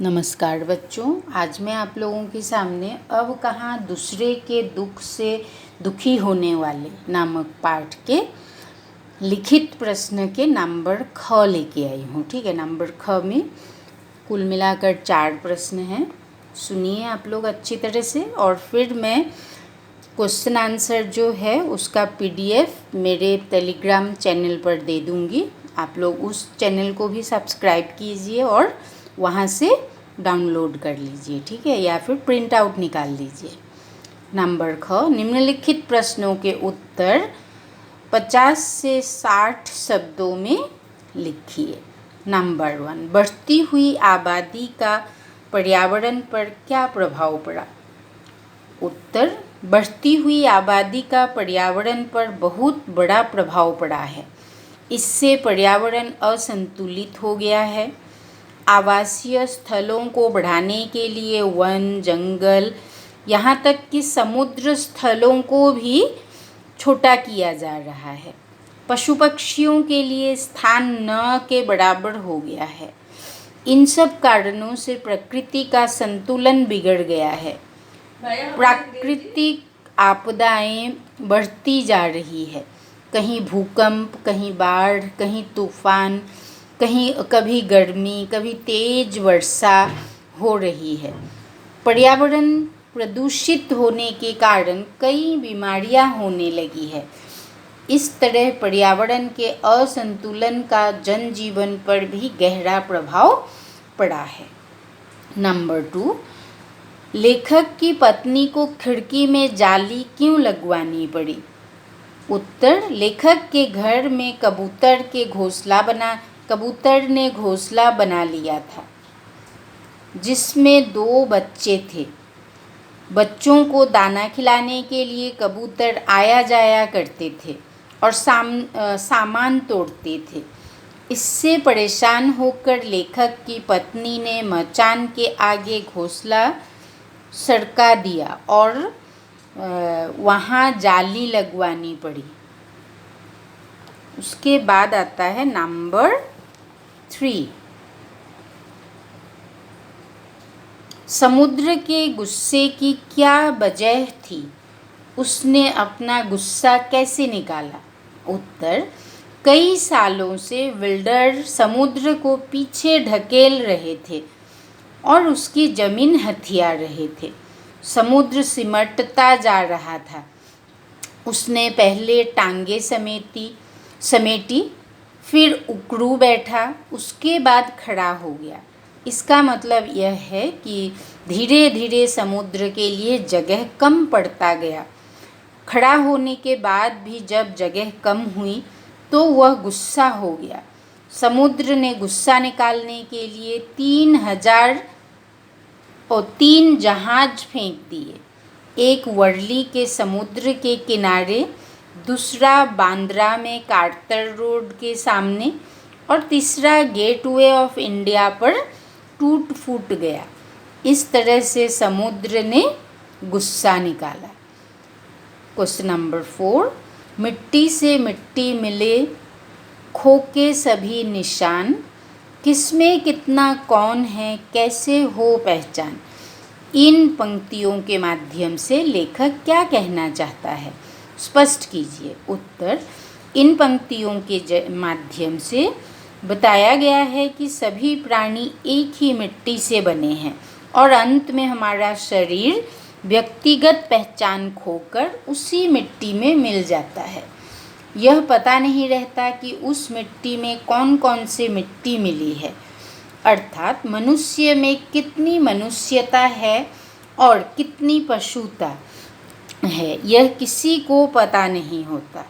नमस्कार बच्चों, आज मैं आप लोगों के सामने अब कहाँ दूसरे के दुख से दुखी होने वाले नामक पाठ के लिखित प्रश्न के नंबर ख लेके आई हूँ। ठीक है, नंबर ख में कुल मिलाकर 4 प्रश्न हैं। सुनिए आप लोग अच्छी तरह से, और फिर मैं क्वेश्चन आंसर जो है उसका PDF मेरे टेलीग्राम चैनल पर दे दूँगी। आप लोग उस चैनल को भी सब्सक्राइब कीजिए और वहाँ से डाउनलोड कर लीजिए, ठीक है, या फिर प्रिंट आउट निकाल लीजिए। नंबर ख, निम्नलिखित प्रश्नों के उत्तर 50 से 60 शब्दों में लिखिए। नंबर 1, बढ़ती हुई आबादी का पर्यावरण पर क्या प्रभाव पड़ा? उत्तर, बढ़ती हुई आबादी का पर्यावरण पर बहुत बड़ा प्रभाव पड़ा है। इससे पर्यावरण असंतुलित हो गया है। आवासीय स्थलों को बढ़ाने के लिए वन, जंगल, यहाँ तक कि समुद्र स्थलों को भी छोटा किया जा रहा है। पशु पक्षियों के लिए स्थान न के बराबर हो गया है। इन सब कारणों से प्रकृति का संतुलन बिगड़ गया है। प्राकृतिक आपदाएं बढ़ती जा रही है। कहीं भूकंप, कहीं बाढ़, कहीं तूफान, कभी गर्मी, कभी तेज वर्षा हो रही है। पर्यावरण प्रदूषित होने के कारण कई बीमारियां होने लगी है। इस तरह पर्यावरण के असंतुलन का जनजीवन पर भी गहरा प्रभाव पड़ा है। नंबर 2, लेखक की पत्नी को खिड़की में जाली क्यों लगवानी पड़ी? उत्तर, लेखक के घर में कबूतर ने घोंसला बना लिया था, जिसमें 2 बच्चे थे। बच्चों को दाना खिलाने के लिए कबूतर आया जाया करते थे और सामान तोड़ते थे। इससे परेशान होकर लेखक की पत्नी ने मचान के आगे घोंसला सरका दिया और वहाँ जाली लगवानी पड़ी। उसके बाद आता है नंबर 3, समुद्र के गुस्से की क्या वजह थी? उसने अपना गुस्सा कैसे निकाला? उत्तर, कई सालों से विल्डर समुद्र को पीछे ढकेल रहे थे और उसकी जमीन हथिया रहे थे। समुद्र सिमटता जा रहा था। उसने पहले टांगे समेटी, फिर उकड़ू बैठा, उसके बाद खड़ा हो गया। इसका मतलब यह है कि धीरे धीरे समुद्र के लिए जगह कम पड़ता गया। खड़ा होने के बाद भी जब जगह कम हुई तो वह गुस्सा हो गया। समुद्र ने गुस्सा निकालने के लिए 3 जहाज फेंक दिए। एक वर्ली के समुद्र के किनारे, दूसरा बांद्रा में कार्टर रोड के सामने और तीसरा गेटवे ऑफ इंडिया पर टूट फूट गया। इस तरह से समुद्र ने गुस्सा निकाला। क्वेश्चन नंबर 4, मिट्टी से मिट्टी मिले खो के सभी निशान, किसमें कितना कौन है, कैसे हो पहचान? इन पंक्तियों के माध्यम से लेखक क्या कहना चाहता है? स्पष्ट कीजिए। उत्तर, इन पंक्तियों के माध्यम से बताया गया है कि सभी प्राणी एक ही मिट्टी से बने हैं और अंत में हमारा शरीर व्यक्तिगत पहचान खोकर उसी मिट्टी में मिल जाता है। यह पता नहीं रहता कि उस मिट्टी में कौन कौन से मिट्टी मिली है, अर्थात मनुष्य में कितनी मनुष्यता है और कितनी पशुता है, यह किसी को पता नहीं होता।